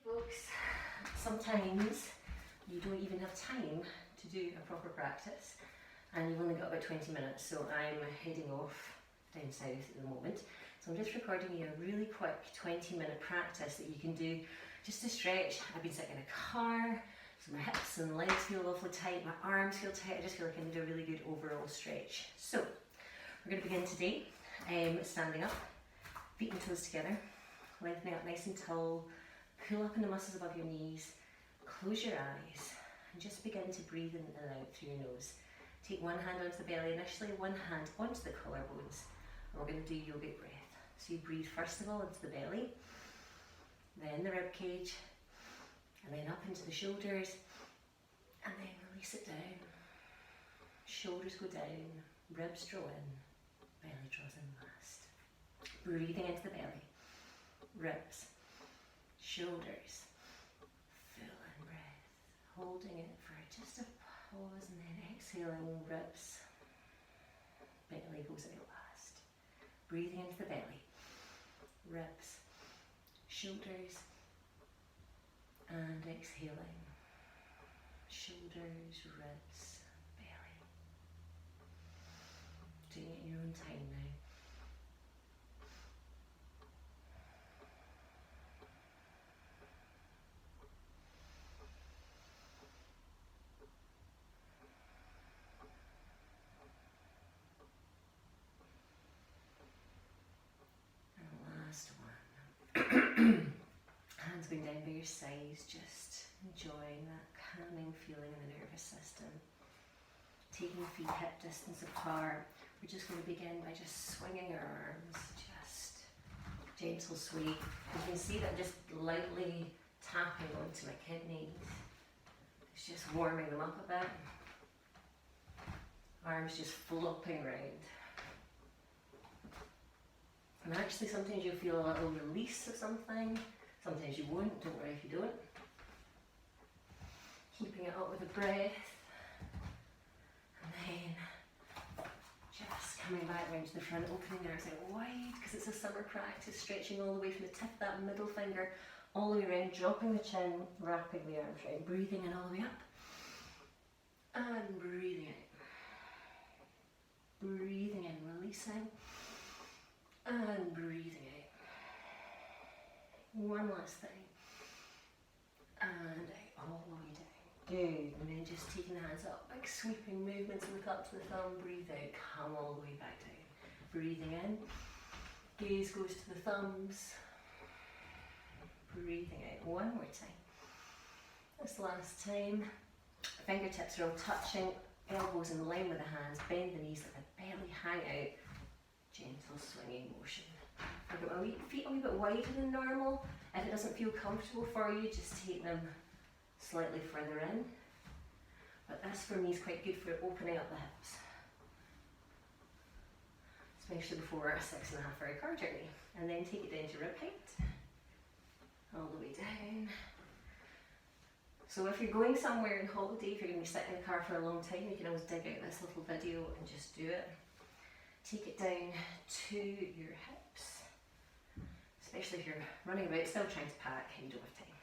Folks, sometimes you don't even have time to do a proper practice and you've only got about 20 minutes, so I'm heading off down south at the moment. So I'm just recording you a really quick 20-minute practice that you can do just to stretch. I've been sitting in a car, so my hips and legs feel awfully tight, my arms feel tight. I just feel like I need a really good overall stretch. So we're going to begin today standing up, feet and toes together, lengthening up nice and tall. Pull up in the muscles above your knees, close your eyes, and just begin to breathe in and out through your nose. Take one hand onto the belly initially, one hand onto the collarbones, and we're going to do yogic breath. So you breathe first of all into the belly, then the rib cage, and then up into the shoulders, and then release it down. Shoulders go down, ribs draw in, belly draws in last. Breathing into the belly, ribs, shoulders, full in breath, holding it for just a pause and then exhaling, ribs, belly goes out last. Breathing into the belly, ribs, shoulders, and exhaling, shoulders, ribs, belly. Doing it in your own time now. Hands going down by your sides, just enjoying that calming feeling in the nervous system. Taking feet hip distance apart, we're just going to begin by just swinging your arms, just gentle sway. You can see that I'm just lightly tapping onto my kidneys. It's just warming them up a bit. Arms just flopping round. And actually sometimes you'll feel a little release of something, sometimes you won't, don't worry if you don't. Keeping it up with a breath, and then just coming back round to the front, opening the arms out wide, because it's a summer practice, stretching all the way from the tip of that middle finger, all the way around, dropping the chin, wrapping the arms round, breathing in all the way up, and breathing out. Breathing in, releasing. And breathing out. One last thing. And out, all the way down. Good. And then just taking the hands up, big sweeping movements, look up to the thumb, breathe out, come all the way back down. Breathing in, gaze goes to the thumbs. Breathing out, one more time. This last time, fingertips are all touching, elbows in line with the hands, bend the knees, let the belly hang out. Gentle swinging motion. I've got my feet a wee bit wider than normal. If it doesn't feel comfortable for you, just take them slightly further in. But this for me is quite good for opening up the hips, especially before a 6.5 hour car journey. And then take it down to rib height, all the way down. So if you're going somewhere on holiday, if you're going to be sitting in the car for a long time, you can always dig out this little video and just do it. Take it down to your hips, especially if you're running about, still trying to pack and you don't have time.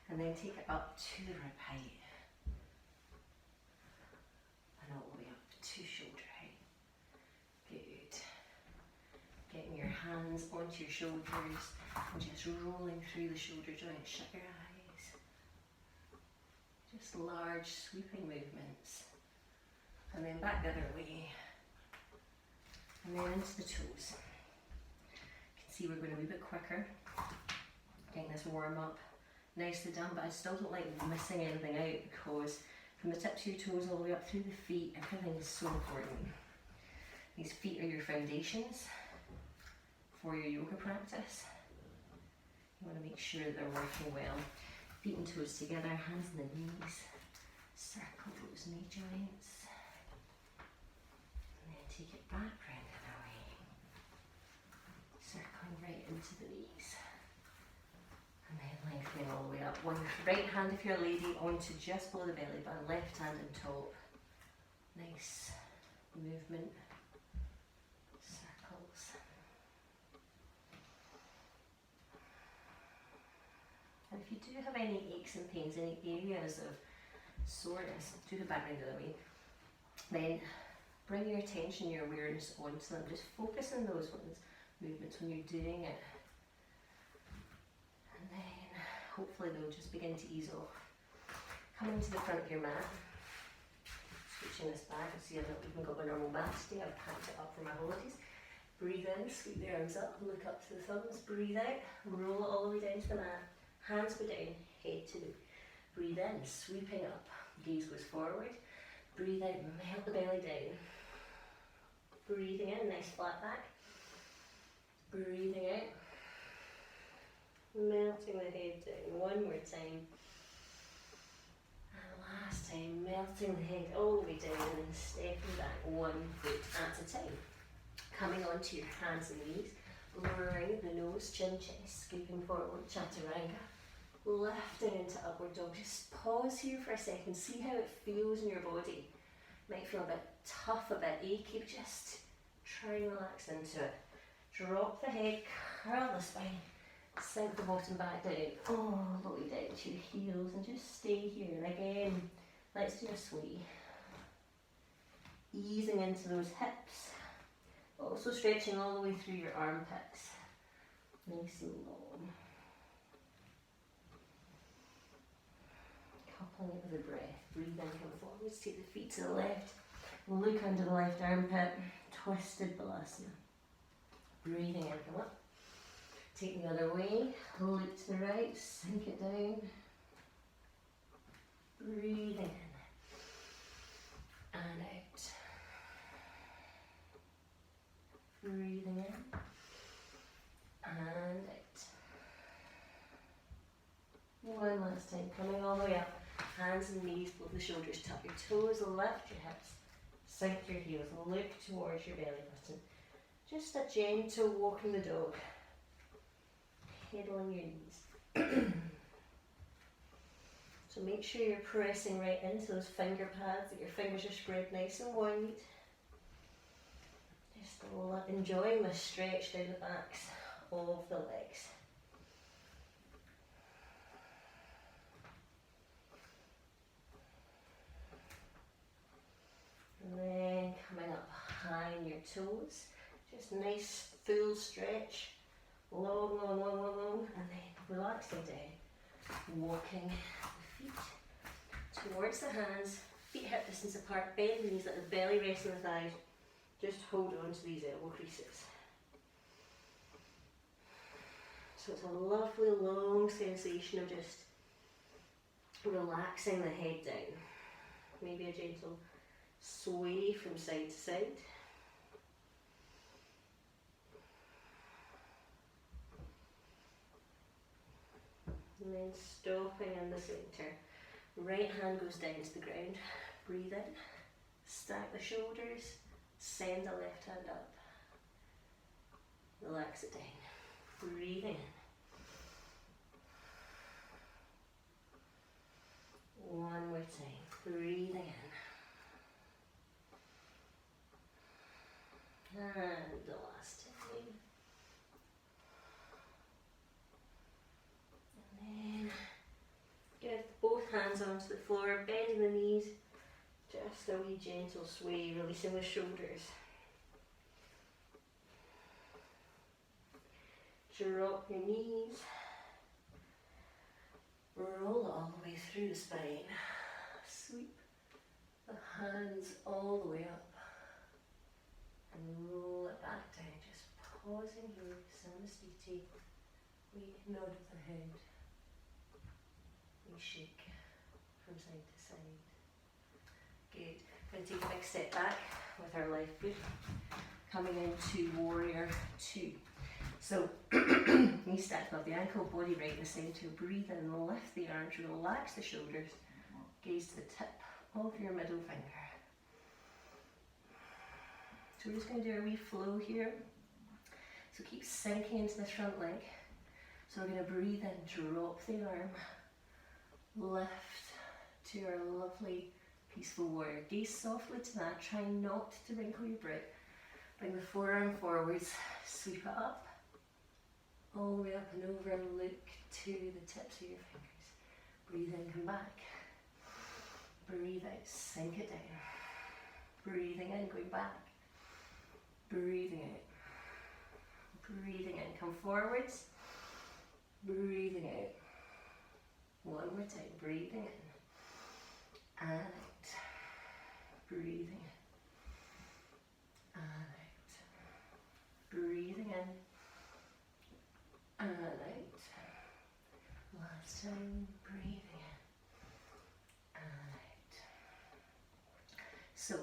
And then take it up to the rib height, and all the way up to shoulder height. Good. Getting your hands onto your shoulders and just rolling through the shoulder joints. Shut your eyes. Just large sweeping movements. And then back the other way. And then into the toes. You can see we're going a wee bit quicker. Getting this warm up nicely done, but I still don't like missing anything out, because from the tips of your toes all the way up through the feet, everything is so important. These feet are your foundations for your yoga practice. You want to make sure that they're working well. Feet and toes together, hands on the knees. Circle those knee joints. And then take it back round. Circling right into the knees. And then lengthening all the way up. One right hand, if you're a lady, onto just below the belly button, left hand on top. Nice movement. Circles. And if you do have any aches and pains, any areas of soreness, do the back round the other way, then bring your attention, your awareness onto them. Just focus on those movements when you're doing it. And then hopefully they'll just begin to ease off. Coming to the front of your mat, switching this back. You see I've not even got my normal mat today, I've packed it up for my holidays. Breathe in, sweep the arms up, look up to the thumbs, breathe out, roll it all the way down to the mat. Hands go down, head to loop. Breathe in, sweeping up, gaze goes forward. Breathe out, melt the belly down. Breathing in, nice flat back. Breathing out, melting the head down. One more time. And last time, melting the head all the way down and then stepping back 1 foot at a time. Coming onto your hands and knees, lowering the nose, chin, chest, scooping forward, chaturanga. Lifting into upward dog. Just pause here for a second, see how it feels in your body. Might feel a bit tough, a bit achy, just try and relax into it. Drop the head, curl the spine, sink the bottom back down, all the way down to your heels, and just stay here. And again, let's do a sway. Easing into those hips, also stretching all the way through your armpits. Nice and long. Coupling it with a breath. Breathe in, come forwards, take the feet to the left, look under the left armpit, twisted balasana. Breathing in, come up. Take the other way, look to the right, sink it down. Breathing in and out. Breathing in and out. One last time, coming all the way up. Hands and knees, both the shoulders, tuck your toes, lift your hips, sink your heels, look towards your belly button. Just a gentle walking the dog. Head on your knees. So make sure you're pressing right into those finger pads, that your fingers are spread nice and wide. Just enjoying the stretch down the backs of the legs. And then coming up behind your toes, just nice full stretch, long, long, long, long, long, and then relaxing down, walking the feet towards the hands, feet hip distance apart, bend the knees, let the belly rest on the thighs, just hold on to these elbow creases. So it's a lovely long sensation of just relaxing the head down, maybe a gentle sway from side to side. And then stopping in the centre. Right hand goes down to the ground. Breathe in. Stack the shoulders. Send the left hand up. Relax it down. Breathing in. One more time. Breathing in. And the last time. And then get both hands onto the floor, bending the knees, just a wee gentle sway, releasing the shoulders. Drop your knees, roll it all the way through the spine, sweep the hands all the way up. And roll it back down, just pausing here, samastiti, we nod with the head, we shake from side to side. Good. We're going to take a big step back with our left foot, coming into warrior 2. So, knees stacked above the ankle, body right in the centre, breathe in, lift the arms, relax the shoulders, gaze to the tip of your middle finger. So we're just going to do a wee flow here. So keep sinking into this front leg. So we're going to breathe in, drop the arm, lift to our lovely peaceful warrior. Gaze softly to that, try not to wrinkle your brow. Bring the forearm forwards, sweep it up, all the way up and over and look to the tips of your fingers. Breathe in, come back. Breathe out, sink it down. Breathing in, going back. Breathing out. Breathing in, come forwards. Breathing out. One more time, breathing in. And out. Breathing in. And out. Breathing in. And out. Last time, breathing in. And out. So,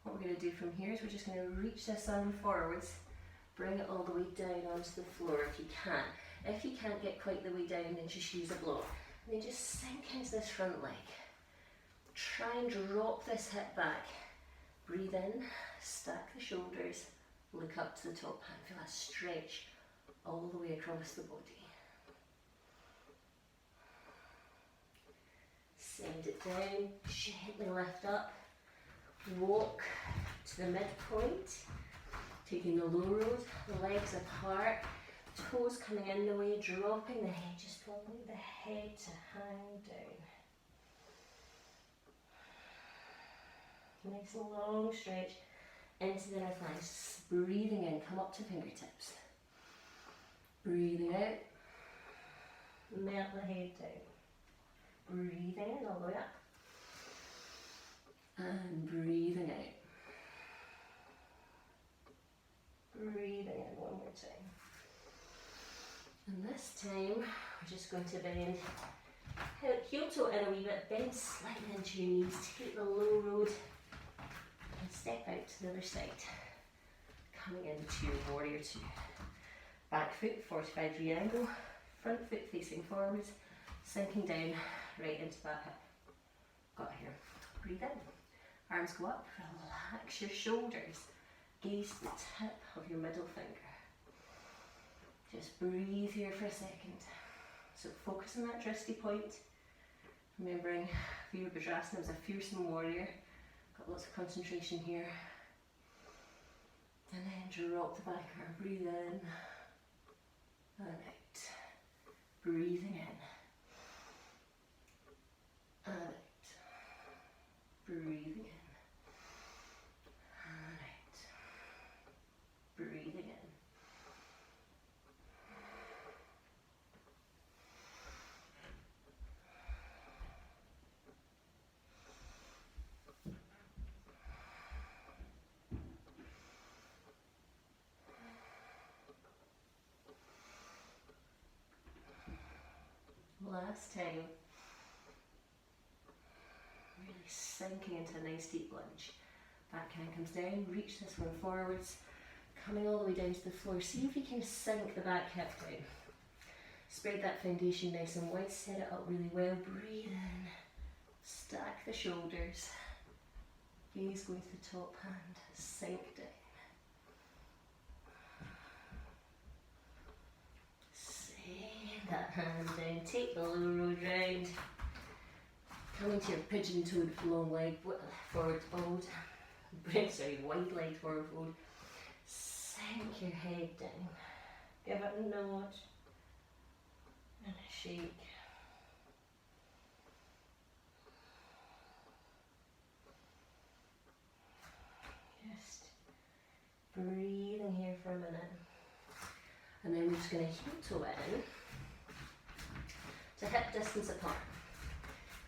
what we're going to do from here is we're just going to reach this arm forwards, bring it all the way down onto the floor if you can. If you can't get quite the way down, then just use a block. And then just sink into this front leg. Try and drop this hip back. Breathe in, stack the shoulders, look up to the top hand. Feel that stretch all the way across the body. Send it down, gently lift up. Walk to the midpoint, taking the low road, legs apart, toes coming in the way, dropping the head, just allowing the head to hang down. Nice long stretch into the inner thighs. Breathing in, come up to fingertips. Breathing out, melt the head down. Breathing in all the way up. And breathing out. Breathing in one more time. And this time, we're just going to bend heel toe in a wee bit, bend slightly into your knees, take the low road and step out to the other side. Coming into your warrior two. Back foot, 45 degree angle, front foot facing forwards, sinking down right into that hip. Got here. Breathe in. Arms go up, relax your shoulders, gaze the tip of your middle finger. Just breathe here for a second. So focus on that drishti point, remembering Virabhadrasana was a fearsome warrior, got lots of concentration here. And then drop the back arm, breathe in and out, breathing in and out, breathing in. Breathing in. Last time. Really sinking into a nice deep lunge. Back hand comes down, reach this one forwards. Coming all the way down to the floor, see if you can sink the back hip down. Spread that foundation nice and wide, set it up really well, breathe in, stack the shoulders, gaze going to the top hand, sink down. Send that hand down, take the low road round, come into your pigeon-toed long leg, forward fold, wide leg forward fold. Sink your head down, give it a nod and a shake. Just breathing here for a minute. And then we're just going to heel toe in to hip distance apart.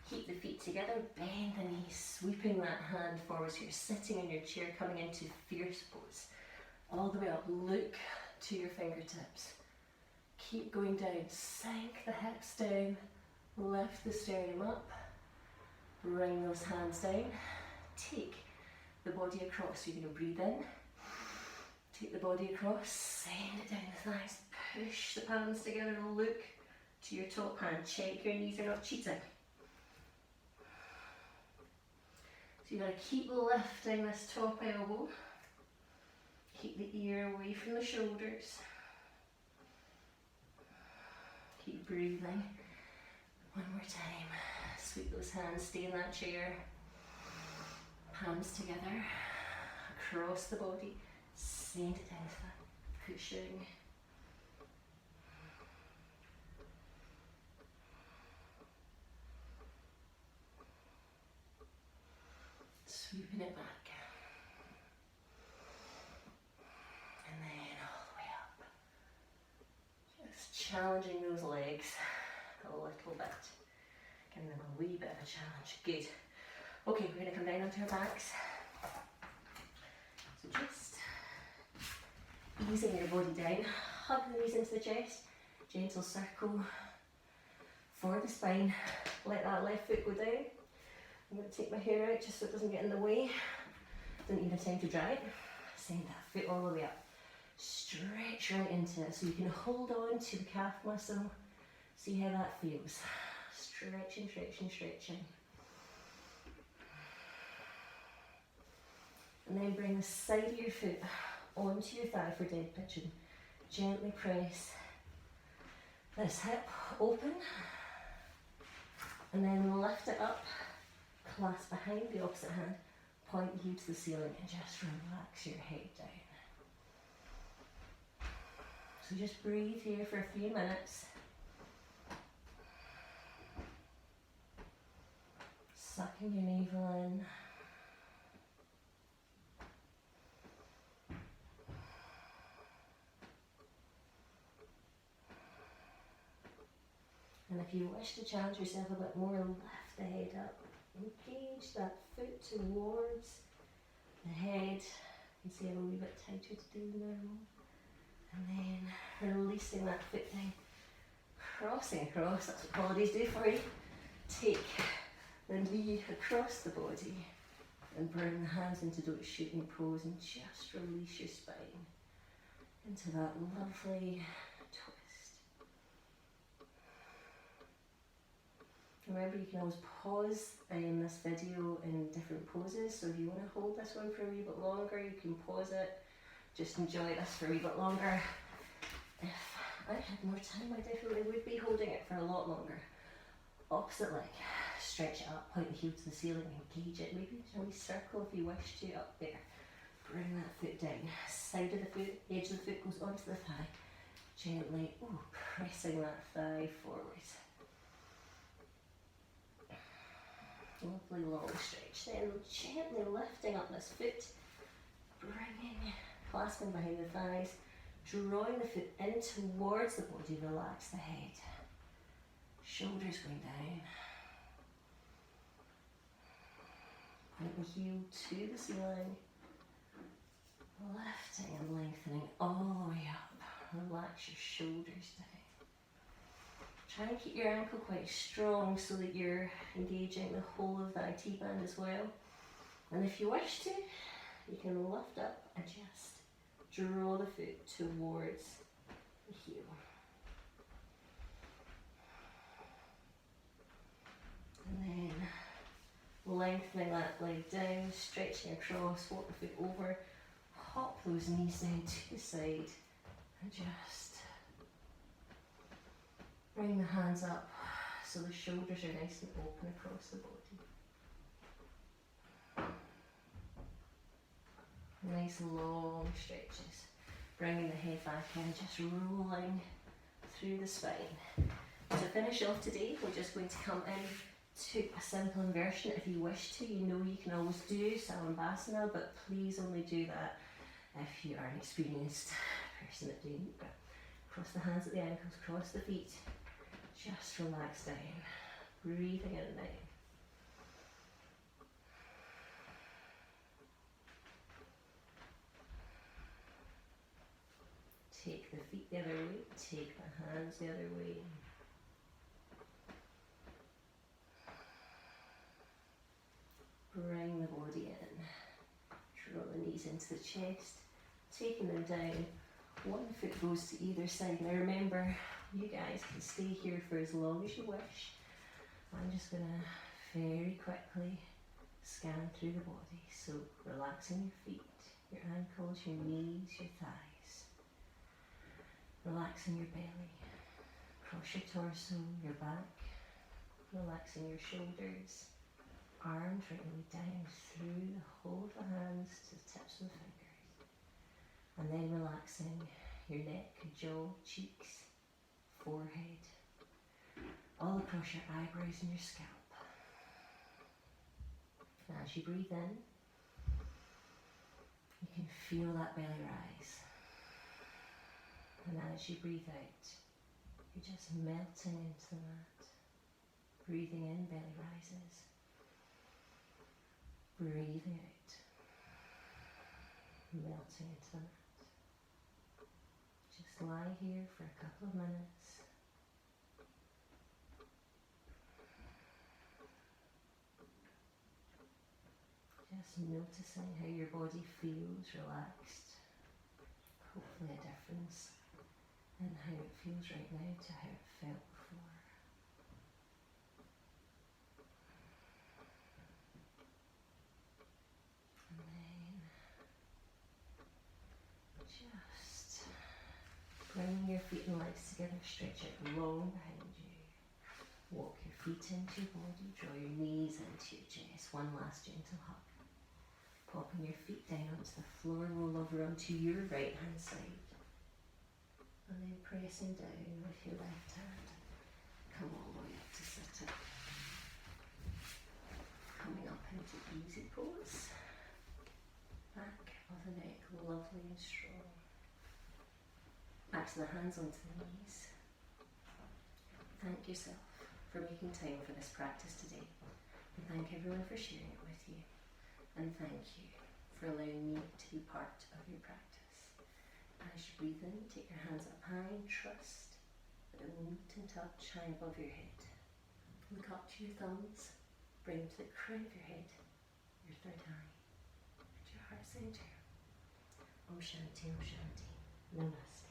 Keep the feet together, bend the knees, sweeping that hand forward so you're sitting in your chair, coming into fierce pose. All the way up, look to your fingertips. Keep going down, sink the hips down, lift the sternum up, bring those hands down, take the body across. So you're going to breathe in, take the body across, send it down the thighs, push the palms together and look to your top hand. Check your knees are not cheating. So you've got to keep lifting this top elbow. Keep the ear away from the shoulders. Keep breathing. One more time. Sweep those hands, stay in that chair. Palms together, across the body. Send it down to that cushion. Bringing it back. And then all the way up. Just challenging those legs a little bit. Giving them a wee bit of a challenge. Good. Okay, we're going to come down onto our backs. So just easing your body down. Hug the knees into the chest. Gentle circle for the spine. Let that left foot go down. I'm going to take my hair out just so it doesn't get in the way. Don't even have time to dry it. Send that foot all the way up. Stretch right into it so you can hold on to the calf muscle. See how that feels. Stretching, stretching, stretching. And then bring the side of your foot onto your thigh for dead pigeon. Gently press this hip open. And then lift it up. Clasp behind the opposite hand. Point you to the ceiling and just relax your head down. So just breathe here for a few minutes. Sucking your navel in. And if you wish to challenge yourself a bit more, lift the head up. Engage that foot towards the head. You can see I'm a wee bit tighter to do now. And then releasing that foot down. Crossing across, that's what holidays do for you. Take the knee across the body and bring the hands into those shooting pose and just release your spine into that lovely twist. Remember, you can always pause in this video in different poses, so if you want to hold this one for a wee bit longer, you can pause it. Just enjoy this for a wee bit longer. If I had more time, I definitely would be holding it for a lot longer. Opposite leg, stretch it up, point the heel to the ceiling, engage it. Maybe a wee circle if you wish to up there. Bring that foot down. Side of the foot, edge of the foot goes onto the thigh. Gently, pressing that thigh forward. Lovely long stretch. Then gently lifting up this foot, clasping behind the thighs, drawing the foot in towards the body, relax the head. Shoulders going down. Point the heel to the ceiling. Lifting and lengthening all the way up. Relax your shoulders down. Try and keep your ankle quite strong so that you're engaging the whole of the IT band as well. And if you wish to, you can lift up and just draw the foot towards the heel. And then lengthening that leg down, stretching across, walk the foot over, hop those knees down to the side and just bring the hands up so the shoulders are nice and open across the body. Nice long stretches. Bringing the head back in, just rolling through the spine. To finish off today, we're just going to come in to a simple inversion. If you wish to, you know you can always do Salambasana, but please only do that if you are an experienced person at doing it. Cross the hands at the ankles, cross the feet. Just relax down, breathing in and out. Take the feet the other way, take the hands the other way. Bring the body in, draw the knees into the chest, taking them down. One foot goes to either side. Now remember, you guys can stay here for as long as you wish. I'm just going to very quickly scan through the body. So relaxing your feet, your ankles, your knees, your thighs. Relaxing your belly, across your torso, your back. Relaxing your shoulders, arms right the way down through the whole of the hands to the tips of the fingers. And then relaxing your neck, jaw, cheeks, forehead, all across your eyebrows and your scalp. And as you breathe in, You can feel that belly rise. And as you breathe out, you're just melting into the mat. Breathing in, belly rises. Breathing out, melting into the mat. Just lie here for a couple of minutes. Just noticing how your body feels relaxed. Hopefully a difference in how it feels right now to how it felt before. And then just bring your feet and legs together, stretch it long behind you. Walk your feet into your body, draw your knees into your chest. One last gentle hug. Popping your feet down onto the floor, roll over onto your right hand side. And then pressing down with your left hand. Come all the way up to sit up. Coming up into easy pose. Back of the neck, lovely and strong. Back to the hands onto the knees. Thank yourself for making time for this practice today. And thank everyone for sharing it with you. And thank you for allowing me to be part of your practice. As you breathe in, take your hands up high and trust that it will meet and touch high above your head. Look up to your thumbs, bring to the crown of your head, your third eye, and your heart center. Om Shanti, Om Shanti. Namaste.